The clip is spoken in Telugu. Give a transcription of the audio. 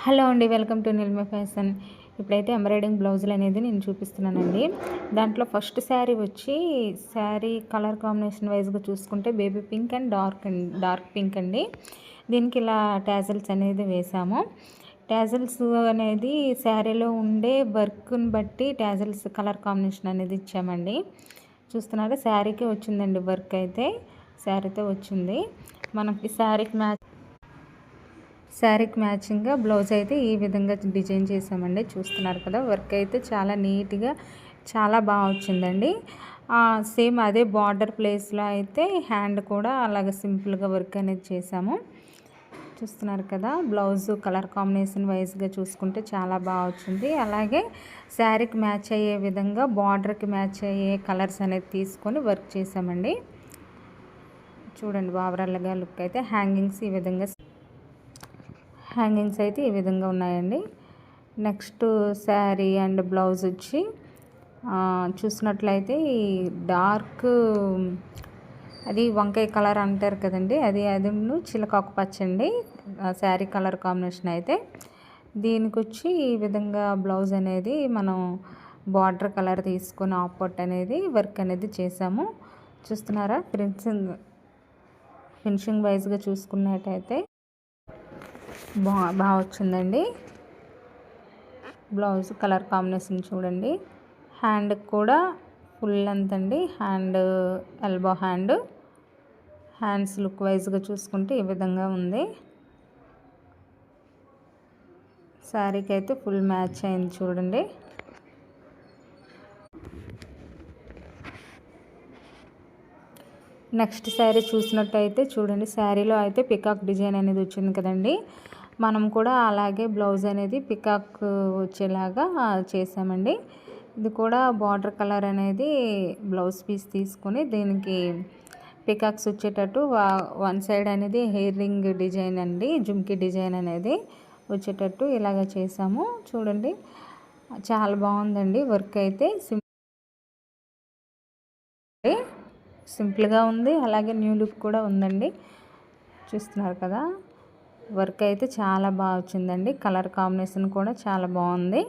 హలో అండి, వెల్కమ్ టు నిల్మ ఫ్యాషన్. ఇప్పుడైతే ఎంబ్రాయిడింగ్ బ్లౌజులు అనేది నేను చూపిస్తున్నానండి. దాంట్లో ఫస్ట్ శారీ వచ్చి శారీ కలర్ కాంబినేషన్ వైజ్గా చూసుకుంటే baby pink and dark pink అండి. దీనికి ఇలా టాజిల్స్ అనేది వేసాము. టాజిల్స్ అనేది శారీలో ఉండే వర్క్ని బట్టి టాజిల్స్ కలర్ కాంబినేషన్ అనేది ఇచ్చామండి. చూస్తున్నారా, శారీకి వచ్చిందండి వర్క్ అయితే శారీతో వచ్చింది. మనకి శారీకి మ్యాచింగ్గా బ్లౌజ్ అయితే ఈ విధంగా డిజైన్ చేసామండి. చూస్తున్నారు కదా, వర్క్ అయితే చాలా నీట్గా చాలా బాగా వచ్చిందండి. సేమ్ అదే బార్డర్ ప్లేస్లో అయితే హ్యాండ్ కూడా అలాగ సింపుల్గా వర్క్ అనేది చేసాము. చూస్తున్నారు కదా, బ్లౌజ్ కలర్ కాంబినేషన్ వైజ్గా చూసుకుంటే చాలా బాగా వచ్చింది. అలాగే శారీకి మ్యాచ్ అయ్యే విధంగా బార్డర్కి మ్యాచ్ అయ్యే కలర్స్ అనేది తీసుకొని వర్క్ చేసామండి. చూడండి, ఓవరాల్గా లుక్ అయితే హ్యాంగింగ్స్ అయితే ఈ విధంగా ఉన్నాయండి. నెక్స్ట్ శారీ అండ్ బ్లౌజ్ వచ్చి చూసినట్లయితే ఈ డార్క్ అది వంకాయ కలర్ అంటారు కదండి, అది చిలకాకు పచ్చండి శారీ కలర్ కాంబినేషన్ అయితే. దీనికి వచ్చి ఈ విధంగా బ్లౌజ్ అనేది మనం బార్డర్ కలర్ తీసుకొని ఆఫ్ అనేది వర్క్ అనేది చేసాము. చూస్తున్నారా, ఫినిషింగ్ వైజ్గా చూసుకున్నట్టయితే బాగా వచ్చిందండి. బ్లౌజ్ కలర్ కాంబినేషన్ చూడండి. హ్యాండ్ కూడా ఫుల్ లెంత్ అండి, ఎల్బో హ్యాండ్స్ లుక్ వైజ్గా చూసుకుంటే ఈ విధంగా ఉంది. శారీకి అయితే ఫుల్ మ్యాచ్ అయింది చూడండి. నెక్స్ట్ శారీ చూసినట్టయితే చూడండి, శారీలో అయితే పికాక్ డిజైన్ అనేది వచ్చింది కదండి. మనం కూడా అలాగే బ్లౌజ్ అనేది పికాక్ వచ్చేలాగా చేసామండి. ఇది కూడా బార్డర్ కలర్ అనేది బ్లౌజ్ పీస్ తీసుకొని దీనికి పికాక్స్ వచ్చేటట్టు వన్ సైడ్ అనేది హెయిర్ రింగ్ డిజైన్ అండి, జుమ్కీ డిజైన్ అనేది వచ్చేటట్టు ఇలాగ చేసాము. చూడండి, చాలా బాగుందండి. వర్క్ అయితే సింపుల్గా ఉంది, అలాగే న్యూ లుక్ కూడా ఉందండి. చూస్తున్నారు కదా, వర్క్ అయితే చాలా బాగా వచ్చిందండి. కలర్ కాంబినేషన్ కూడా చాలా బాగుంది.